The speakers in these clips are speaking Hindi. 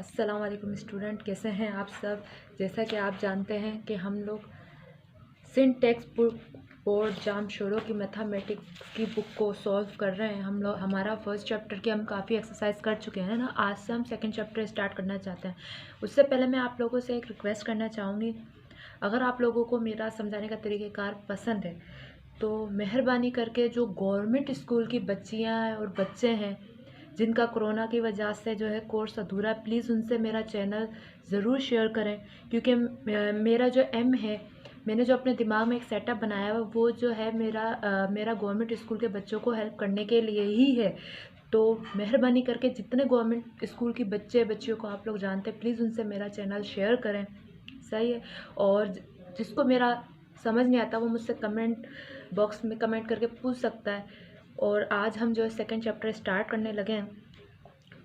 अस्सलाम वालेकुम स्टूडेंट, कैसे हैं आप सब। जैसा कि आप जानते हैं कि हम लोग सिंध टेक्स्ट बुक बोर्ड जाम शोरों की मैथमेटिक्स की बुक को सॉल्व कर रहे हैं। हम लोग हमारा फर्स्ट चैप्टर की हम काफ़ी एक्सरसाइज कर चुके हैं ना। आज से हम सेकंड चैप्टर स्टार्ट करना चाहते हैं। उससे पहले मैं आप लोगों से एक रिक्वेस्ट करना चाहूँगी, अगर आप लोगों को मेरा समझाने का तरीक़ेकार पसंद है तो मेहरबानी करके जो गवर्नमेंट स्कूल की बच्चियाँ और बच्चे हैं जिनका कोरोना की वजह से जो है कोर्स अधूरा है, प्लीज़ उनसे मेरा चैनल ज़रूर शेयर करें। क्योंकि मेरा जो एम है, मैंने जो अपने दिमाग में एक सेटअप बनाया हुआ वो जो है मेरा गवर्नमेंट स्कूल के बच्चों को हेल्प करने के लिए ही है। तो मेहरबानी करके जितने गवर्नमेंट स्कूल की बच्चियों को आप लोग जानते हैं, प्लीज़ उनसे मेरा चैनल शेयर करें, सही है। और जिसको मेरा समझ नहीं आता वो मुझसे कमेंट बॉक्स में कमेंट करके पूछ सकता है। और आज हम जो है सेकंड चैप्टर स्टार्ट करने लगे हैं।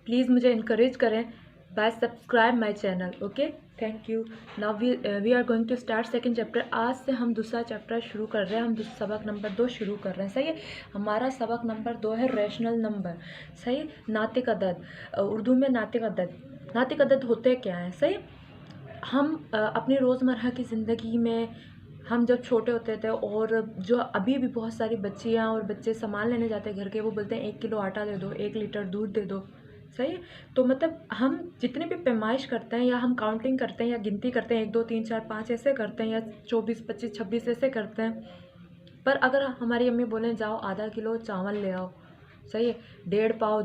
प्लीज़ मुझे इनकरेज करें by subscribe my channel. Okay, thank you. Now we are going to start second chapter. आज से हम दूसरा चैप्टर शुरू कर रहे हैं। हम सबक नंबर 2 शुरू कर रहे हैं, सही है। हमारा सबक नंबर 2 है रैशनल नंबर, सही। नातिक अदद, उर्दू में नातिक अदद। नातिक अदद होते क्या हैं, सही। हम अपनी रोज़मर्रा की ज़िंदगी में हम जब छोटे होते थे और जो अभी भी बहुत सारी बच्चियाँ और बच्चे सामान लेने जाते हैं घर के, वो बोलते हैं 1 किलो आटा दे दो, 1 लीटर दूध दे दो, सही है। तो मतलब हम जितने भी पैमाइश करते हैं या हम काउंटिंग करते हैं या गिनती करते हैं 1 2 3 4 5 ऐसे करते हैं या 24 25 26 ऐसे करते हैं। पर अगर हमारी अम्मी बोलें जाओ आधा किलो चावल ले आओ, सही है, 1.5 पाव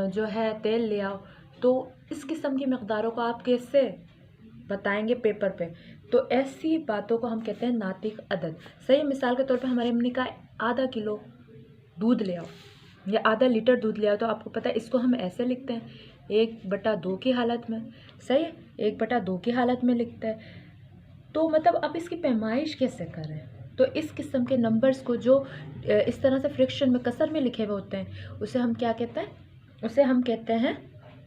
जो है तेल ले आओ, तो इस किस्म की मकदारों को आप कैसे बताएंगे पेपर पे। तो ऐसी बातों को हम कहते हैं नातिक अदद, सही। मिसाल के तौर पे हमारी अम्मी का आधा किलो दूध ले आओ या आधा लीटर दूध ले आओ, तो आपको पता है इसको हम ऐसे लिखते हैं 1/2 की हालत में, सही है, 1/2 की हालत में लिखते हैं। तो मतलब अब इसकी पैमाइश कैसे करें। तो इस किस्म के नंबर्स को जो इस तरह से फ्रिक्शन में कसर में लिखे हुए होते हैं उसे हम क्या कहते हैं, उसे हम कहते हैं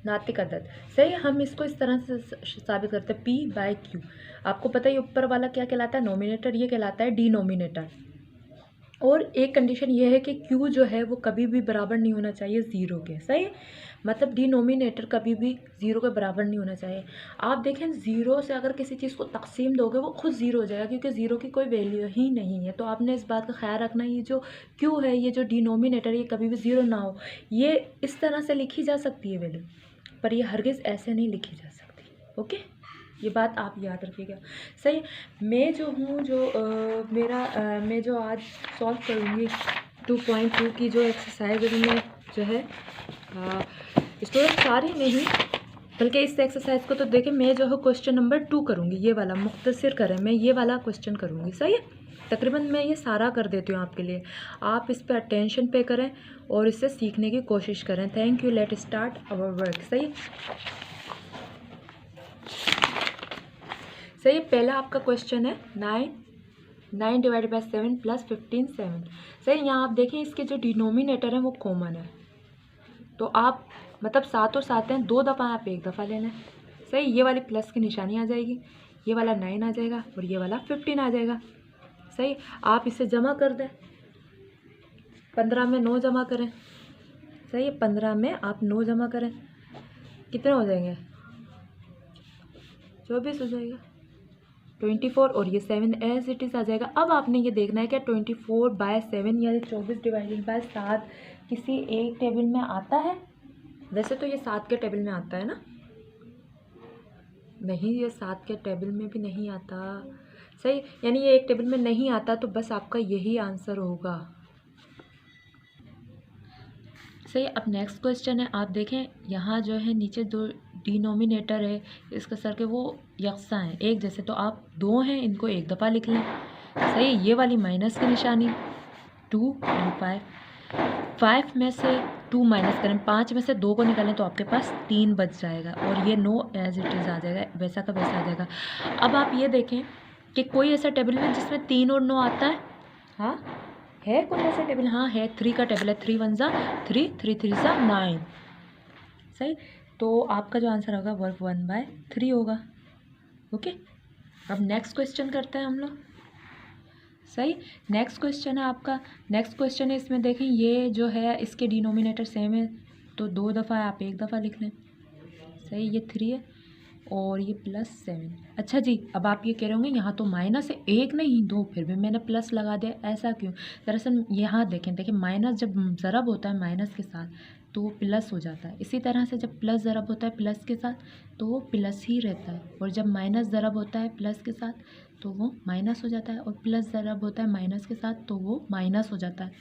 नातिक अदद, सही। हम इसको इस तरह से साबित करते हैं P/Q। आपको पता है ऊपर वाला क्या कहलाता है, नोमिनेटर, ये कहलाता है डिनोमिनेटर। और एक कंडीशन ये है कि Q जो है वो कभी भी बराबर नहीं होना चाहिए 0 के, सही। मतलब डिनोमिनेटर कभी भी 0 के बराबर नहीं होना चाहिए। आप देखें 0 से अगर किसी चीज़ को तकसीम दोगे वो खुद 0 हो जाएगा, क्योंकि 0 की कोई वैल्यू ही नहीं है। तो आपने इस बात का ख्याल रखना, ये जो Q है, ये जो डिनोमिनेटर, ये कभी भी 0 ना हो। ये इस तरह से लिखी जा सकती है वैल्यू, पर ये हरगिज़ ऐसे नहीं लिखी जा सकती। ओके, ये बात आप याद रखिएगा, सही। मैं जो हूँ मैं जो आज सॉल्व करूँगी 2.2 की जो एक्सरसाइज है, मैं जो है स्टूडेंट सारी नहीं बल्कि इस एक्सरसाइज को तो देखें, मैं जो है क्वेश्चन नंबर 2 करूँगी। ये वाला मुख्तसर करें, मैं ये वाला क्वेश्चन करूँगी, सही है। तकरीबन मैं ये सारा कर देती हूँ आपके लिए। आप इस पर अटेंशन पे करें और इससे सीखने की कोशिश करें। Thank you. Let start our work, सही। सही, पहला आपका क्वेश्चन है 9 डिवाइडेड बाई 7 प्लस 15 7, सही। यहाँ आप देखें इसके जो डिनोमिनेटर है वो कॉमन है, तो आप मतलब 7 और 7 हैं, 2 दफ़ा आप 1 दफ़ा लेना है, सही। ये वाली प्लस की निशानी आ जाएगी, ये वाला 9 आ जाएगा और ये वाला 15 आ जाएगा, सही। आप इसे जमा कर दें, 15 में 9 जमा करें, सही। 15 में आप 9 जमा करें, कितने हो जाएंगे, 24 हो जाएगा, 24। और ये 7 एज इट इज़ आ जाएगा। अब आपने ये देखना है कि 24/7 यानी 24 डिवाइडेड बाय 7 किसी एक टेबल में आता है। वैसे तो ये 7 के टेबल में आता है ना, नहीं, ये 7 के टेबल में भी नहीं आता, सही। यानी ये एक टेबल में नहीं आता, तो बस आपका यही आंसर होगा, सही। अब नेक्स्ट क्वेश्चन है, आप देखें यहाँ जो है नीचे 2 डिनोमिनेटर है इसका सर के वो यकसा हैं, एक जैसे, तो आप 2 हैं इनको 1 दफ़ा लिख लें, सही। ये वाली माइनस की निशानी 2 और 5 में से 2 माइनस करें, 5 में से 2 को निकालें तो आपके पास 3 बच जाएगा और ये 9 एज इट इज़ आ जाएगा, वैसा का वैसा आ जाएगा। अब आप ये देखें कि कोई ऐसा टेबल है जिसमें 3 और 9 आता है, हाँ है कोई ऐसा टेबल, हाँ है, 3 का टेबल है, 3 1 ज़ा 3, 3 3 ज़ा 9, सही। तो आपका जो आंसर होगा वर्ग 1/3 होगा। ओके, अब नेक्स्ट क्वेश्चन करते हैं हम लोग, सही। नेक्स्ट क्वेश्चन है आपका, नेक्स्ट क्वेश्चन है, इसमें देखें ये जो है इसके डिनोमिनेटर सेम है, तो 2 दफ़ा आप 1 दफ़ा लिख लें, सही, ये 3 है और ये +7। अच्छा जी, अब आप ये कह रहे होंगे यहाँ तो माइनस है, 1 नहीं 2, फिर भी मैंने प्लस लगा दिया, ऐसा क्यों? दरअसल यहाँ देखें, देखिए माइनस जब ज़रब होता है माइनस के साथ तो वो प्लस हो जाता है। इसी तरह से जब प्लस ज़रब होता है प्लस के साथ तो वो प्लस ही रहता है, और जब माइनस ज़रब होता है प्लस के साथ तो वो माइनस हो जाता है, और प्लस ज़रब होता है माइनस के साथ तो वो माइनस हो जाता है।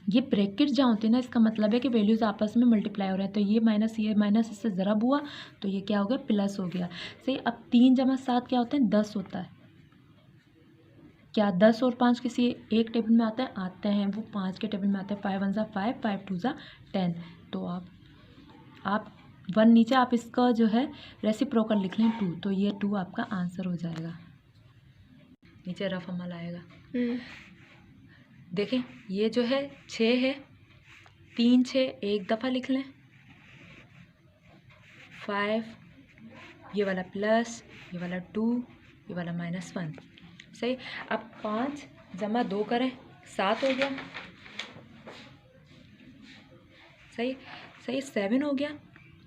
ये ब्रैकेट जहाँ होती है ना, इसका मतलब है कि वैल्यूज़ आपस में मल्टीप्लाई हो रहे हैं। तो ये माइनस इससे ज़रब हुआ तो ये क्या हो गया, प्लस हो गया। सही, अब 3 × 7 क्या होता है, 10 होता है। क्या 10 और 5 किसी एक टेबल में आते हैं? वो 5 के टेबल में आते हैं। 5 × 1 = 5, 5 × 2 = 10। तो आप 1 नीचे आप इसका जो है रेसिप्रोकल लिख लें 2, तो ये 2 आपका आंसर हो जाएगा। नीचे रफ अमल आएगा। देखें ये जो है 6 है, 3 6 एक दफ़ा लिख लें, 5, ये वाला प्लस, ये वाला 2, ये वाला -1। सही, अब 5 × 2 करें, 7 हो गया। सही सही, 7 हो गया।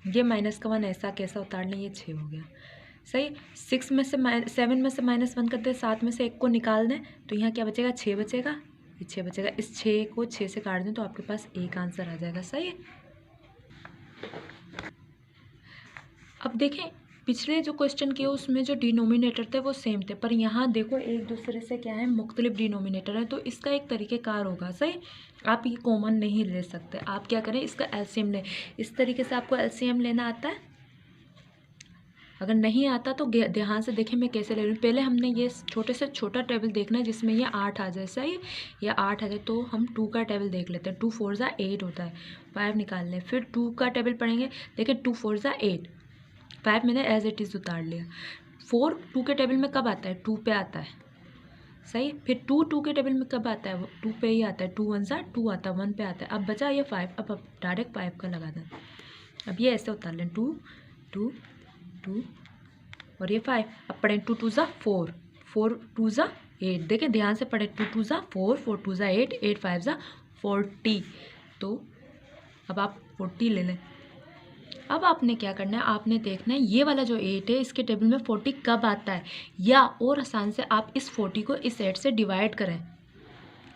ये माइनस का 1 ऐसा कैसा उतार लें, ये 6 हो गया। सही, 7 में से -1 कर दें, 7 में से 1 को निकाल दें तो यहाँ क्या बचेगा, 6 बचेगा, ये 6 बचेगा। इस 6 को 6 से काट दें तो आपके पास एक आंसर आ जाएगा। सही है। अब देखें पिछले जो क्वेश्चन किए उसमें जो डिनोमिनेटर थे वो सेम थे, पर यहाँ देखो एक दूसरे से क्या है, मुख्तलिफ डिनोमिनेटर है। तो इसका एक तरीक़ेकार होगा। सही, आप ये कॉमन नहीं ले सकते। आप क्या करें, इसका एलसीएम लें। इस तरीके से आपको एलसीएम लेना आता है? अगर नहीं आता तो ध्यान से देखें मैं कैसे ले रही हूँ। पहले हमने ये छोटे से छोटा टेबल देखना है जिसमें ये 8 आ जाए। सही, ये 8 आ जाए तो हम 2 का टेबल देख लेते हैं। 2 4 = 8 होता है, 5 निकाल लें। फिर 2 का टेबल पढ़ेंगे, देखिए 2 4 = 8, 5 मैंने एज इट इज़ उतार लिया। 4 2 के टेबल में कब आता है, 2 पे आता है। सही, फिर 2 2 के टेबल में कब आता है, वो 2 पे ही आता है। 2 1 = 2 आता है, 1 पे आता है। अब बचा ये 5, अब डायरेक्ट 5 का लगा दें। अब ये ऐसे उतार लें, 2 2 2 और ये 5। अब पढ़ें, 2 2 = 4, 4 2 = 8। देखें ध्यान से पढ़ें, 2 2 = 4, 4 2 = 8, 8 5 = 40। तो अब आप 40 ले लें। अब आपने क्या करना है, आपने देखना है ये वाला जो 8 है इसके टेबल में 40 कब आता है, या और आसान से आप इस 40 को इस 8 से डिवाइड करें।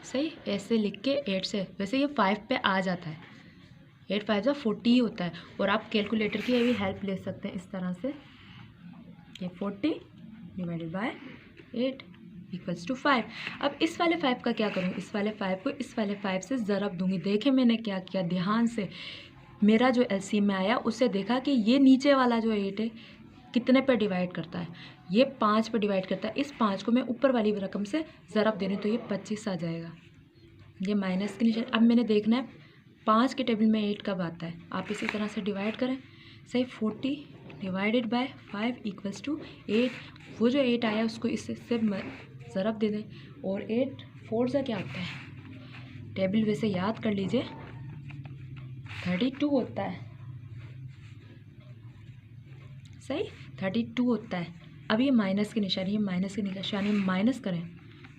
सही, ऐसे लिख के 8 से, वैसे ये 5 पे आ जाता है, 8 5 = 40 ही होता है। और आप कैलकुलेटर की भी हेल्प ले सकते हैं इस तरह से, ये 40 / 8 = 5। अब इस वाले 5 का क्या करूँ, इस वाले 5 को इस वाले 5 से ज़रब दूंगी। देखें मैंने क्या किया, ध्यान से मेरा जो एलसीएम में आया उससे देखा कि ये नीचे वाला जो 8 है कितने पे डिवाइड करता है, ये 5 पे डिवाइड करता है। इस 5 को मैं ऊपर वाली रकम से ज़रब दे रही हूँ तो ये 25 आ जाएगा। ये माइनस के निशान। अब मैंने देखना है 5 के टेबल में 8 कब आता है, आप इसी तरह से डिवाइड करें। सही, 40 / 5 = 8। वो जो 8 आया उसको इससे ज़रब दे दें, और 8 4 सा क्या होता है, टेबल वैसे याद कर लीजिए, 32 होता है। सही, 32 होता है। अब ये माइनस की निशानी, ये माइनस की निशानी माइनस करें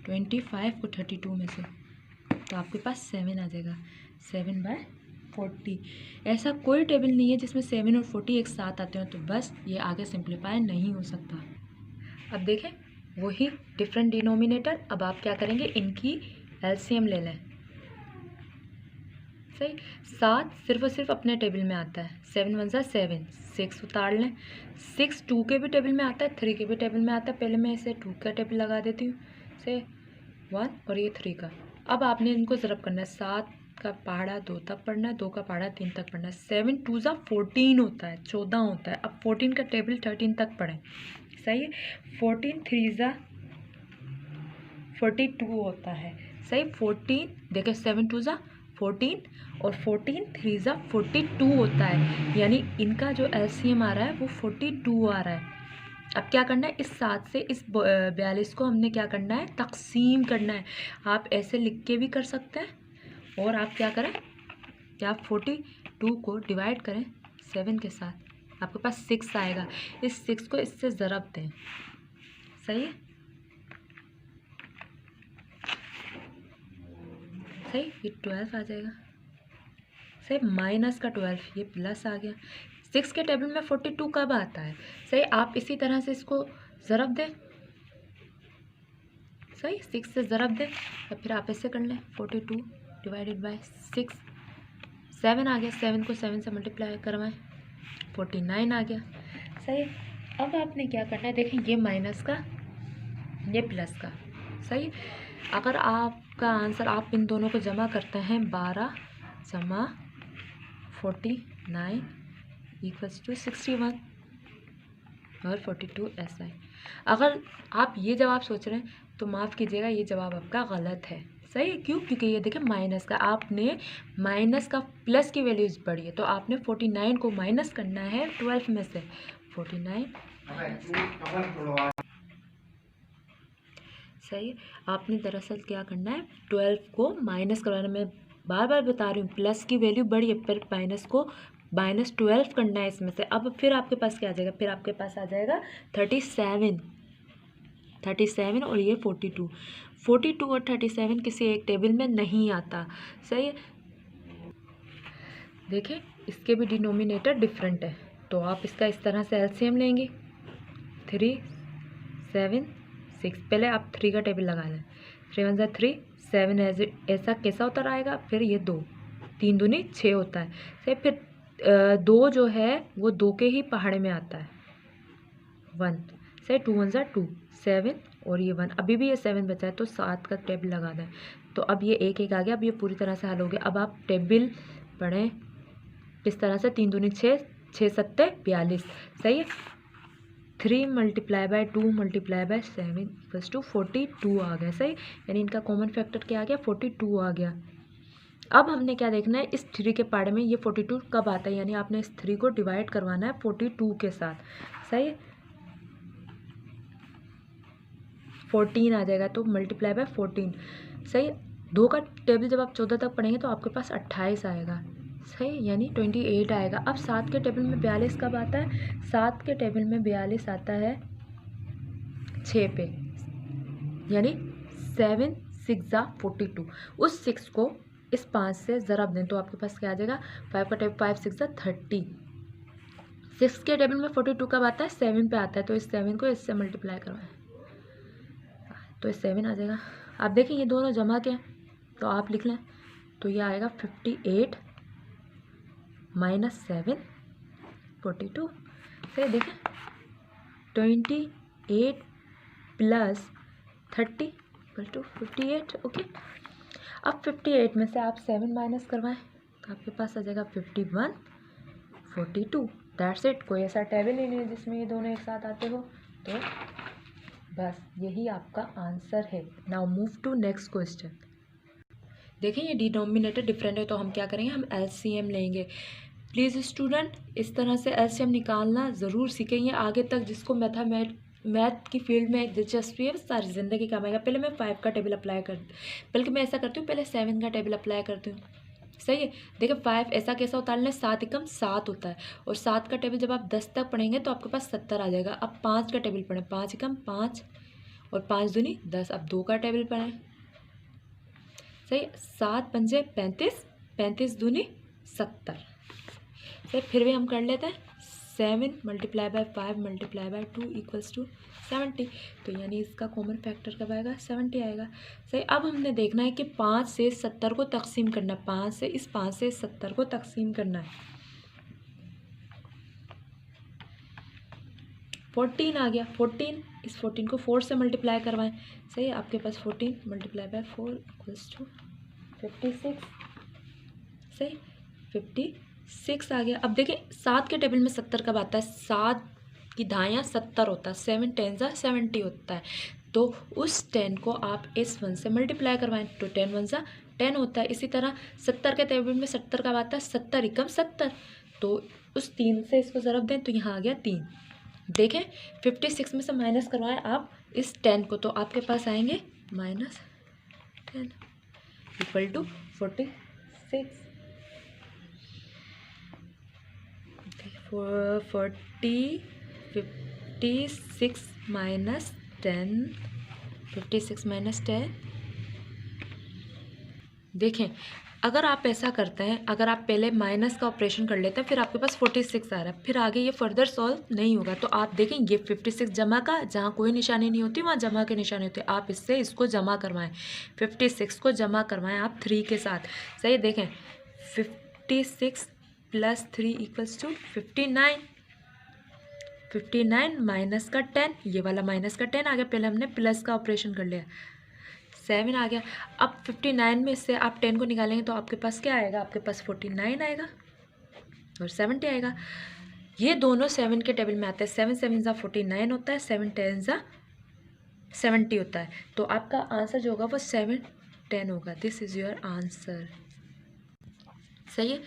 25 को 32 में से तो आपके पास 7 आ जाएगा, 7/40। ऐसा कोई टेबल नहीं है जिसमें 7 और 40 एक साथ आते हो, तो बस ये आगे सिंप्लीफाई नहीं हो सकता। अब देखें वही डिफरेंट डिनोमिनेटर। अब आप क्या करेंगे, इनकी एलसीएम ले लें। सही, 7 सिर्फ और सिर्फ अपने टेबल में आता है, 7 1 = 7, 6 उतार लें। 6 2 के भी टेबल में आता है, 3 के भी टेबल में आता है। पहले मैं इसे 2 का टेबल लगा देती हूँ, से 1 और ये 3 का। अब आपने इनको ज़रब करना है, 7 का पहाड़ा 2 तक पढ़ना है, 2 का पहाड़ा 3 तक पढ़ना है। 7 2 = 14 होता है, 14 होता है। अब 14 का टेबल 13 तक पढ़ें। सही है, 14 3 = 42 होता है। सही, 14 देखिए 7 2 = 14 और 14 3 = 42 होता है, यानी इनका जो एलसीएम आ रहा है वो 42 आ रहा है। अब क्या करना है, इस 7 से इस 42 को हमने क्या करना है, तकसीम करना है। आप ऐसे लिख के भी कर सकते हैं, और आप क्या करें कि आप 42 को डिवाइड करें 7 के साथ, आपके पास 6 आएगा। इस 6 को इससे ज़रब दें। सही है, सही, ये 12 आ जाएगा। सही, माइनस का 12, ये प्लस आ गया। 6 के टेबल में 42 कब आता है? सही, आप इसी तरह से इसको ज़रब दें, सही 6 से ज़रब दें, या फिर आप ऐसे कर लें 42 डिवाइडेड बाय 6, 7 आ गया, 7 को 7 से मल्टीप्लाई करवाएं 49 आ गया। सही, अब आपने क्या करना है, देखें ये माइनस का ये प्लस का। सही, अगर आपका आंसर आप इन दोनों को जमा करते हैं 12 जमा 49 इक्वल्स टू 61 और 42 ऐसा है। अगर आप ये जवाब सोच रहे हैं तो माफ़ कीजिएगा, ये जवाब आपका गलत है। सही, क्यों? क्योंकि ये देखें माइनस का, आपने माइनस का प्लस की वैल्यूज बढ़ी है, तो आपने 49 को माइनस करना है 12 में से 49। सही, आपने दरअसल क्या करना है, 12 को माइनस करवाना। मैं बार बार बता रही हूँ, प्लस की वैल्यू बढ़ी है, फिर माइनस को -12 करना है इसमें से। अब फिर आपके पास क्या आ जाएगा, फिर आपके पास आ जाएगा 37 और ये 42 और 37 किसी एक टेबल में नहीं आता। सही है, देखें इसके भी डिनोमिनेटर डिफरेंट है, तो आप इसका इस तरह से एलसीएम लेंगे 3 7 6। पहले आप 3 का टेबल लगा लें, 3 1 जा 3 7 ऐसा कैसा उतर आएगा, फिर ये 2 3 दूनी 6 होता है। सही, फिर 2 जो है वो 2 के ही पहाड़े में आता है 1। सही, 2 1 जा 2 7 और ये 1, अभी भी ये 7 बचा है तो 7 का टेबल लगा दें, तो अब ये 1 1 आ गया। अब ये पूरी तरह से हल हो गया। अब आप टेबल पढ़ें इस तरह से, 3 दूनी 6 6 7 42। सही है, 3 × 2 × 7 इक्वल्स टू 42 आ गया। सही, यानी इनका कॉमन फैक्टर क्या आ गया, 42 आ गया। अब हमने क्या देखना है, इस 3 के पार्ट में ये 42 कब आता है, यानी आपने इस 3 को डिवाइड करवाना है 42 के साथ। सही है, 14 आ जाएगा, तो × 14। सही, 2 का टेबल जब आप 14 तक पढ़ेंगे तो आपके पास 28 आएगा। सही, यानी 28 आएगा। अब 7 के टेबल में 42 कब आता है, 7 के टेबल में 42 आता है 6 पे, यानी 7 6 जा 42। उस 6 को इस 5 से ज़रब दें तो आपके पास क्या आ जाएगा, 5 का टेबल 5 6 जा 30। 6 के टेबल में 42 कब आता है, 7 पे आता है, तो इस 7 को इससे मल्टीप्लाई करवाएं तो इस 7 आ जाएगा। आप देखें ये दोनों जमा के हैं, तो आप लिख लें, तो ये आएगा 58 - 7 42। फिर देखें 28 + 30 = 58। ओके, अब 58 में से आप 7 माइनस करवाएं तो आपके पास आ जाएगा 51 42। That's it. कोई ऐसा टेबल ही नहीं है जिसमें ये दोनों एक साथ आते हो, तो बस यही आपका आंसर है। Now move to next question. देखें ये डिनोमिनेटर डिफरेंट है, तो हम क्या करेंगे, हम एलसीएम लेंगे। प्लीज़ स्टूडेंट इस तरह से एलसीएम निकालना ज़रूर सीखेंगे। आगे तक जिसको मैथ की फील्ड में दिलचस्पी है सारी ज़िंदगी काम आएगा। पहले मैं 5 का टेबल अप्लाई बल्कि मैं ऐसा करती हूँ, पहले 7 का टेबल अप्लाई करती हूँ। सही है, देखिए 5 ऐसा कैसा होता है, 7 एकम 7 होता है, और 7 का टेबल जब आप 10 तक पढ़ेंगे तो आपके पास 70 आ जाएगा। अब 5 का टेबल पढ़ें, 5 एकम 5 और 5 दूनी 10। अब 2 का टेबल पढ़ें, सही, 7 पंजे 35 35 दूनी 70। सही, फिर भी हम कर लेते हैं 7 × 5 × 2 इक्वल्स टू 70। तो यानी इसका कॉमन फैक्टर कब आएगा, 70 आएगा। सही, अब हमने देखना है कि 5 से 70 को तकसीम करना है, 5 से 70 को तकसीम करना है। 14 आ गया, 14, इस 14 को 4 से मल्टीप्लाई करवाएं। सही, आपके पास 14 × 4 इक्वल्स टू 56। सही, 56 आ गया। अब देखिए 7 के टेबल में 70 कब आता है, 7 की धाइयाँ 70 होता है, 7 10 जा 70 होता है, तो उस 10 को आप इस 1 से मल्टीप्लाई करवाएं तो 10 1 जा 10 होता है। इसी तरह 70 के टेबल में 70 कब आता है, 70 एकम 70, तो उस 3 से इसको ज़रब दें तो यहाँ आ गया 3। देखें 56 में से माइनस करवाएं आप इस 10 को, तो आपके पास आएंगे -10 इक्वल टू 46। 56 - 10 56 - 10। देखें अगर आप ऐसा करते हैं, अगर आप पहले माइनस का ऑपरेशन कर लेते हैं, फिर आपके पास 46 आ रहा है, फिर आगे ये फर्दर सॉल्व नहीं होगा। तो आप देखें ये 56 जमा का, जहाँ कोई निशानी नहीं होती वहाँ जमा के निशानी होती है। आप इससे इसको जमा करवाएं, 56 को जमा करवाएं आप 3 के साथ। सही, देखें 56 + 3 = 59। 59 माइनस का 10, ये वाला माइनस का 10 आ गया, पहले हमने प्लस का ऑपरेशन कर लिया, 7 आ गया। अब 59 में से आप 10 को निकालेंगे तो आपके पास क्या आएगा, आपके पास 49 आएगा और 70 आएगा। ये दोनों 7 के टेबल में आते हैं। 7 7 ज़ा 49 होता है, 7 10 ज़ा 70 होता है। तो आपका आंसर जो होगा वो 7 10 होगा। This is your answer. सही है।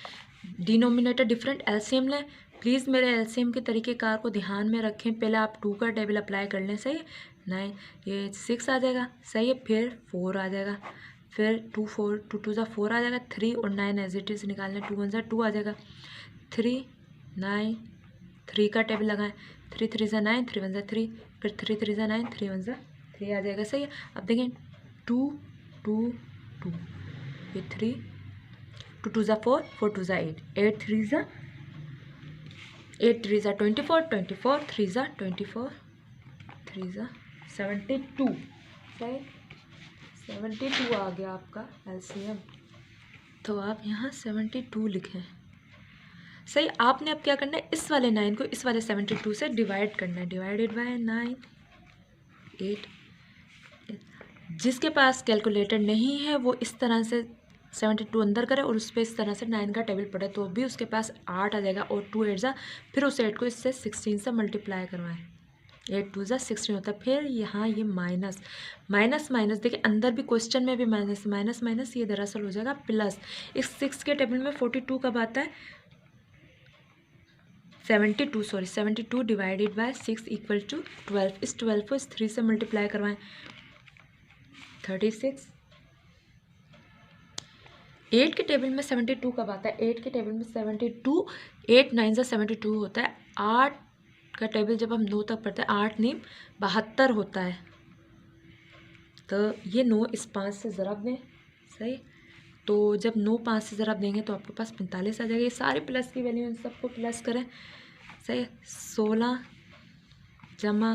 डिनोमिनेटर डिफरेंट, एलसीएम लें। प्लीज़ मेरे एलसीएम के तरीक़ेकार को ध्यान में रखें। पहले आप 2 का टेबल अप्लाई कर लें। सही है, 9 ये 6 आ जाएगा। सही है, फिर 4 आ जाएगा, फिर 2 4 2 2 ज़ा 4 आ जाएगा, 3 और 9 एज इट इज़ निकालने, 2 1 ज़ा 2 आ जाएगा, 3 9 3 का टेबल लगाएं, 3 3 ज़ा 9, 3 1 ज़ा 3, फिर 3 3 ज़ा 9, 3 1 ज़ा 3 आ जाएगा। सही है। अब देखें 2 2 2, ये 3, 2 2 ज़ा 4, 4 2 ज़ा 8, 8 3 ज़ा 8 3 ज़ा 24, 24 3 ज़ा 24, 3 ज़ा 72। सही, 72 आ गया आपका एलसीएम। तो आप यहाँ 72 लिखें। सही, आपने अब क्या करना है, इस वाले 9 को इस वाले 72 से डिवाइड करना है। Divided by 9 8। जिसके पास कैलकुलेटर नहीं है वो इस तरह से 72 अंदर करे और उस पर इस तरह से 9 का टेबल पड़े तो भी उसके पास 8 आ जाएगा, और 2 8 ज़ा, फिर उस 8 को इससे 16 से मल्टीप्लाई करवाएं, 8 2 ज़ा 16 होता है। फिर यहाँ ये माइनस माइनस माइनस, देखिए अंदर भी क्वेश्चन में भी माइनस माइनस माइनस, ये दरअसल हो जाएगा प्लस। इस 6 के टेबल में 42 कब आता है, 72 डिवाइडेड बाय 6 = 12। इस 12 को इस 3 से मल्टीप्लाई करवाएं, 36। 8 के टेबल में 72 कब आता है, 8 के टेबल में 72, 8 9 ज़ा 72 होता है। 8 का टेबल जब हम 9 तक पढ़ते हैं, 8 9 72 होता है। तो ये 9 इस 5 से ज़रब दें। सही, तो जब 9 5 से ज़रब देंगे तो आपके पास 45 आ जाएगा। ये सारे प्लस की वैल्यू, इन सबको प्लस करें। सही, 16 जमा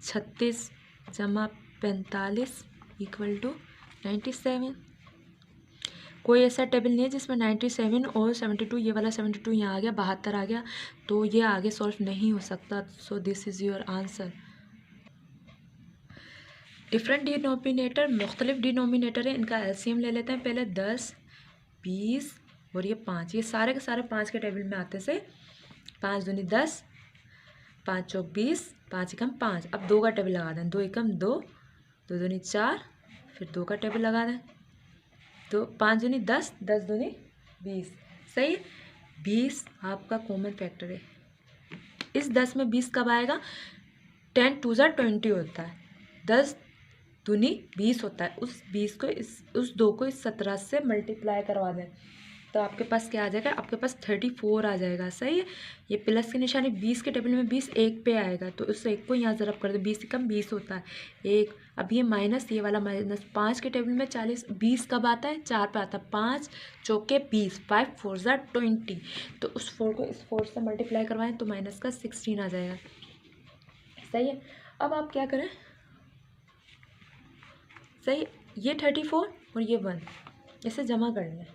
36 जमा 45 = 97। कोई ऐसा टेबल नहीं है जिसमें 97 और 72, ये वाला 72 यहाँ आ गया, 72 आ गया, तो ये आगे सॉल्व नहीं हो सकता। So this is your answer. Different denominator, मुख्तलिफ डिनोमिनेटर है, इनका एलसीएम ले लेते हैं पहले। 10 20 और ये 5, ये सारे के सारे 5 के टेबल में आते से 5 दूनी 10, 5 चौक 20, 5 एकम 5। अब 2 का टेबल लगा दें, 2 एकम 2, 2 दूनी 4, फिर 2 का टेबल लगा दें, तो 5 दूनी 10, 10 दूनी 20। सही, 20 आपका कॉमन फैक्टर है। इस 10 में 20 कब आएगा, 10 2 ज़ा 20 होता है, 10 दूनी 20 होता है। उस 20 को उस 2 को इस 17 से मल्टीप्लाई करवा दें तो आपके पास क्या आ जाएगा, आपके पास 34 आ जाएगा। सही है। ये प्लस की निशानी 20 के टेबल में 20 1 पे आएगा, तो उस 1 को यहाँ ज़रब कर दो, 20 कम 20 होता है 1। अब ये माइनस, ये वाला माइनस, 5 के टेबल में 40, 20 कब आता है, 4 पे आता है, 5 चौके 20, 5 4 ज़ा 20, तो उस 4 को इस 4 से मल्टीप्लाई करवाएं तो माइनस का 16 आ जाएगा। सही है। अब आप क्या करें, सही, ये 34 और ये 1 इसे जमा कर लें।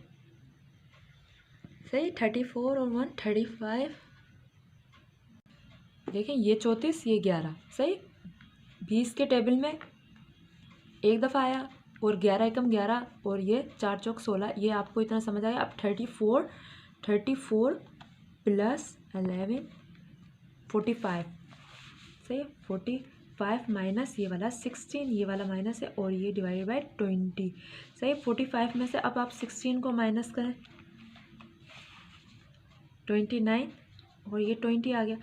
सही, 34 और 1 35, देखें ये 34 ये 11। सही, 20 के टेबल में एक दफ़ा आया और 11 एकम 11 और ये 4 चौक 16, ये आपको इतना समझ आया। अब 34 प्लस 11 45। सही, 45 माइनस ये वाला 16, ये वाला माइनस है, और ये डिवाइड बाय 20। सही, 45 में से अब आप 16 को माइनस करें, 29 और ये 20 आ गया।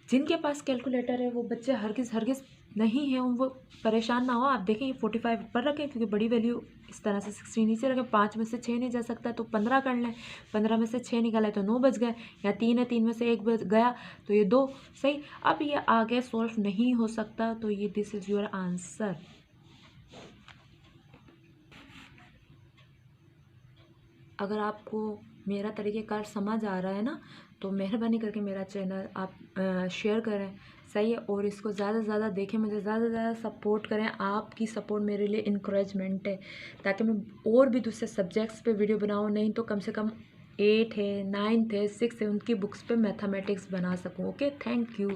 जिनके पास कैलकुलेटर है वो बच्चे हरगिज़ नहीं है, वो परेशान ना हो। आप देखें ये 45 ऊपर रखें क्योंकि बड़ी वैल्यू इस तरह से 16 नीचे रखें। 5 में से 6 नहीं जा सकता तो 15 कर लें, 15 में से 6 निकाला तो 9 बच गए, या 3 है 3 में से 1 बच गया तो ये 2। सही, अब ये आगे सॉल्व नहीं हो सकता, तो ये दिस इज़ योर आंसर। अगर आपको मेरा तरीक़ेकार समझ आ रहा है ना, तो मेहरबानी करके मेरा चैनल आप शेयर करें, सही है। और इसको ज़्यादा से ज़्यादा देखें, मुझे ज़्यादा से ज़्यादा सपोर्ट करें। आपकी सपोर्ट मेरे लिए इनकरेजमेंट है, ताकि मैं और भी दूसरे सब्जेक्ट्स पे वीडियो बनाऊँ। नहीं तो कम से कम 8 है, 9th है, 6 है, उनकी बुक्स पे मैथमेटिक्स बना सकूँ। Okay, thank you.